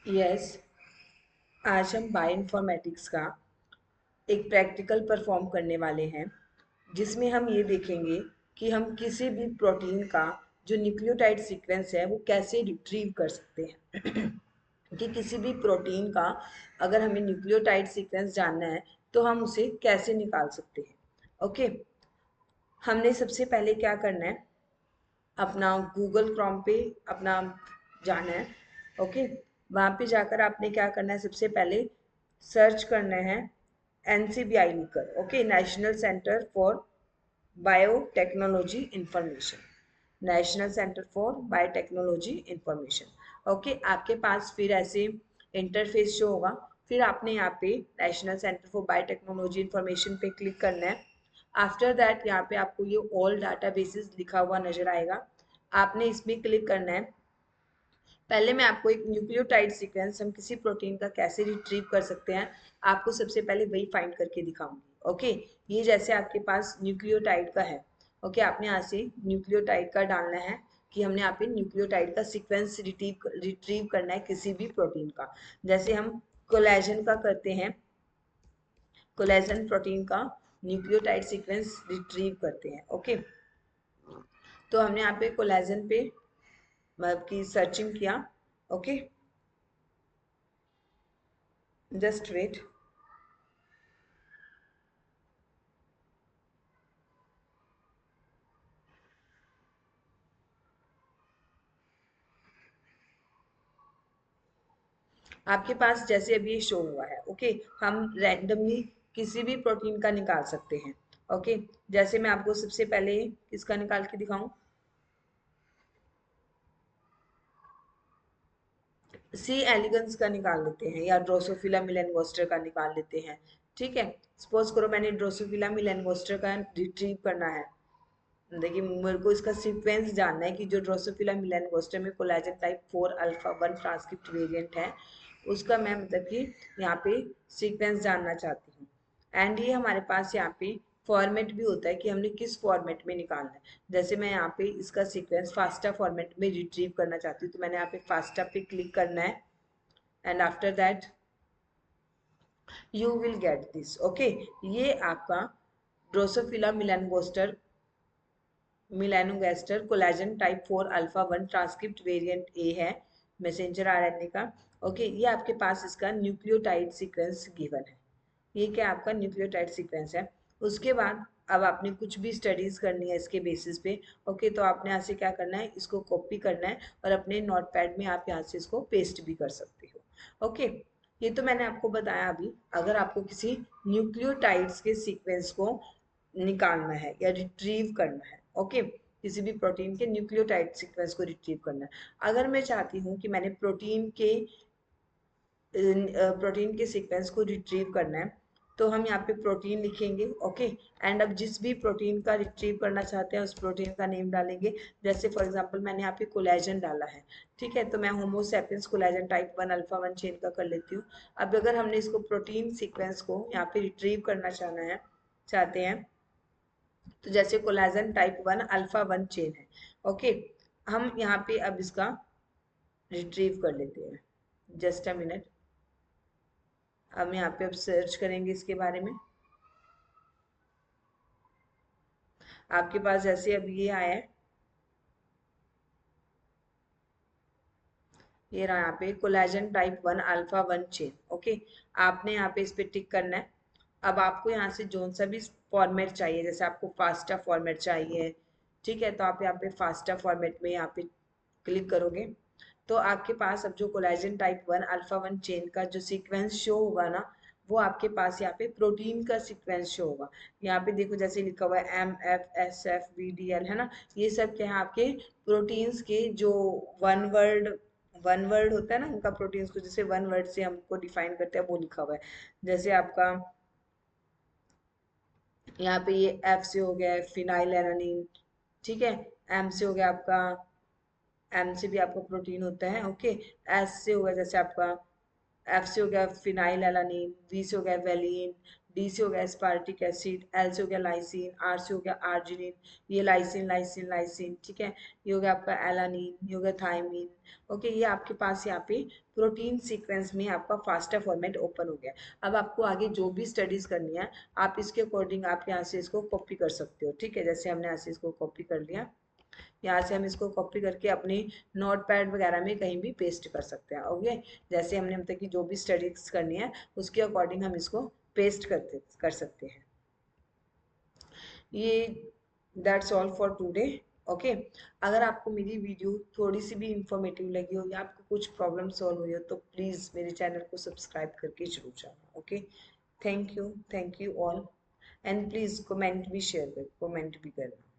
Yes, आज हम bioinformatics का एक प्रैक्टिकल परफॉर्म करने वाले हैं जिसमें हम ये देखेंगे कि हम किसी भी प्रोटीन का जो न्यूक्लियोटाइड सीक्वेंस है वो कैसे रिट्रीव कर सकते हैं कि किसी भी प्रोटीन का अगर हमें न्यूक्लियोटाइड सीक्वेंस जानना है तो हम उसे कैसे निकाल सकते हैं। ओके, हमने सबसे पहले क्या करना है, अपना गूगल क्रोम पे अपना जाना है। ओके, वहाँ पे जाकर आपने क्या करना है, सबसे पहले सर्च करना है NCBI लिखकर। Okay, national centre for biotechnology information, national centre for biotechnology information. Okay, आपके पास फिर ऐसे इंटरफेस शो होगा। फिर आपने यहाँ पे national centre for biotechnology information पे क्लिक करना है। आफ्टर दैट यहाँ पे आपको ये ऑल डाटा बेसिस लिखा हुआ नजर आएगा, आपने इसमें क्लिक करना है। पहले मैं आपको एक न्यूक्लियोटाइड सीक्वेंस हम किसी प्रोटीन का कैसे रिट्रीव कर सकते हैं, आपको सबसे पहले वही फाइंड करके दिखाऊंगी। ओके, ये जैसे आपके पास न्यूक्लियोटाइड का है। ओके, आपने यहाँ से न्यूक्लियोटाइड का डालना है कि हमने यहाँ पे न्यूक्लियोटाइड का सीक्वेंस रिट्रीव करना है किसी भी प्रोटीन का। जैसे हम कोलेजन का करते हैं, कोलेजन प्रोटीन का न्यूक्लियोटाइड सीक्वेंस रिट्रीव करते हैं। ओके, तो हमने यहाँ पे कोलेजन पे मतलब की सर्चिंग किया। Okay, just wait. आपके पास जैसे अभी ये शो हुआ है। ओके, हम रैंडमली किसी भी प्रोटीन का निकाल सकते हैं। ओके, जैसे मैं आपको सबसे पहले किसका निकाल के दिखाऊं, सी एलिगन्स का निकाल लेते हैं या ड्रोसोफिला मिलेनगोस्टर का निकाल लेते हैं। ठीक है, सपोज करो मैंने ड्रोसोफिला मिलेनगोस्टर का रिट्रीव करना है। देखिए, मेरे को इसका सीक्वेंस जानना है कि जो ड्रोसोफिला मिलेनगोस्टर में collagen type 4 alpha 1 transcript variant है, उसका मैं मतलब कि यहाँ पे सीक्वेंस जानना चाहती हूँ। एंड ये हमारे पास यहाँ पे फॉर्मेट भी होता है कि हमने किस फॉर्मेट में निकालना है। जैसे मैं यहाँ पे इसका सीक्वेंस फास्टा फॉर्मेट में रिट्रीव करना चाहती हूँ, तो मैंने यहाँ पे फास्टा पे क्लिक करना है and after that you will get this. Okay, ये आपका Drosophila melanogaster melanogaster collagen type 4 alpha 1 transcript variant A है, मैसेंजर आरएनए का। ओके, ये आपके पास इसका न्यूक्लियोटाइड सीक्वेंस गिवन है। ये क्या आपका न्यूक्लियोटाइड सीक्वेंस है। उसके बाद अब आपने कुछ भी स्टडीज करनी है इसके बेसिस पे। ओके, तो आपने यहाँ से क्या करना है, इसको कॉपी करना है और अपने नोटपैड में आप यहाँ से इसको पेस्ट भी कर सकते हो। ओके, ये तो मैंने आपको बताया। अभी अगर आपको किसी न्यूक्लियोटाइड्स के सीक्वेंस को निकालना है या रिट्रीव करना है, ओके, किसी भी प्रोटीन के न्यूक्लियोटाइड सीक्वेंस को रिट्रीव करना है। अगर मैं चाहती हूँ कि मैंने प्रोटीन के सीक्वेंस को रिट्रीव करना है, तो हम यहाँ पे प्रोटीन लिखेंगे। ओके, एंड अब जिस भी प्रोटीन का रिट्रीव करना चाहते हैं उस प्रोटीन का नेम डालेंगे। जैसे फॉर एग्जांपल मैंने यहाँ पे कोलेजन डाला है। ठीक है, तो मैं Homo sapiens collagen type 1 alpha 1 chain का कर लेती हूँ। अब अगर हमने इसको प्रोटीन सीक्वेंस को यहाँ पे रिट्रीव करना चाहते हैं, तो जैसे कोलेजन टाइप 1 अल्फा 1 चेन है। ओके, हम यहाँ पे अब इसका रिट्रीव कर लेते हैं। जस्ट अ मिनट, हम यहाँ पे अब सर्च करेंगे इसके बारे में। आपके पास जैसे अब ये आया है, ये रहा यहाँ पे collagen type 1 alpha 1 chain. Okay, आपने यहाँ पे इस पे टिक करना है। अब आपको यहाँ से जोन सा भी फॉर्मेट चाहिए, जैसे आपको फास्टा फॉर्मेट चाहिए, ठीक है, तो आप यहाँ पे फास्टा फॉर्मेट में यहाँ पे क्लिक करोगे तो आपके पास अब जो कोलेजन टाइप 1 अल्फा 1 चेन का जो सीक्वेंस शो होगा ना, वो आपके पास यहाँ पे प्रोटीन का सीक्वेंस शो होगा। यहाँ पे देखो जैसे लिखा हुआ है MFSFVDL, है ना, ये सब क्या है, आपके प्रोटीन्स के जो वन वर्ड वन वर्ड होता है ना उनका, प्रोटीन्स को जैसे वन वर्ड से हमको डिफाइन करते हैं वो लिखा हुआ है। जैसे आपका यहाँ पे ये F से हो गया है फिनाइल एलानिन, ठीक है, M से हो गया आपका, एम से भी आपका प्रोटीन होता है। ओके, एस से होगा जैसे आपका, एफ से हो गया फिनाइल एलानिन, वी से हो गया वेलिन, डी से हो गया एस्पार्टिक एसिड, एल से हो गया लाइसिन, आर से हो गया आर्जिनिन, ये लाइसिन लाइसिन लाइसिन, ठीक है। ये हो गया आपका एलानिन, ये हो गया थायमिन। ओके, ये आपके पास यहाँ पे प्रोटीन सीक्वेंस में आपका फास्टा फॉर्मेट ओपन हो गया। अब आपको आगे जो भी स्टडीज करनी है आप इसके अकॉर्डिंग आप यहाँ से इसको कॉपी कर सकते हो, ठीक है। जैसे हमने यहाँ से इसको कॉपी कर लिया, यहाँ से हम इसको कॉपी करके अपनी नोट पैड वगैरह में कहीं भी पेस्ट कर सकते हैं। ओके, जैसे हमने अब तक की जो भी स्टडीज करनी है उसके अकॉर्डिंग हम इसको पेस्ट कर सकते हैं। ये that's all for today. Okay, अगर आपको मेरी वीडियो थोड़ी सी भी इंफॉर्मेटिव लगी हो या आपको कुछ प्रॉब्लम सॉल्व हुई हो तो प्लीज़ मेरे चैनल को सब्सक्राइब करके जरूर जाना। Okay, thank you all, and please comment भी करना।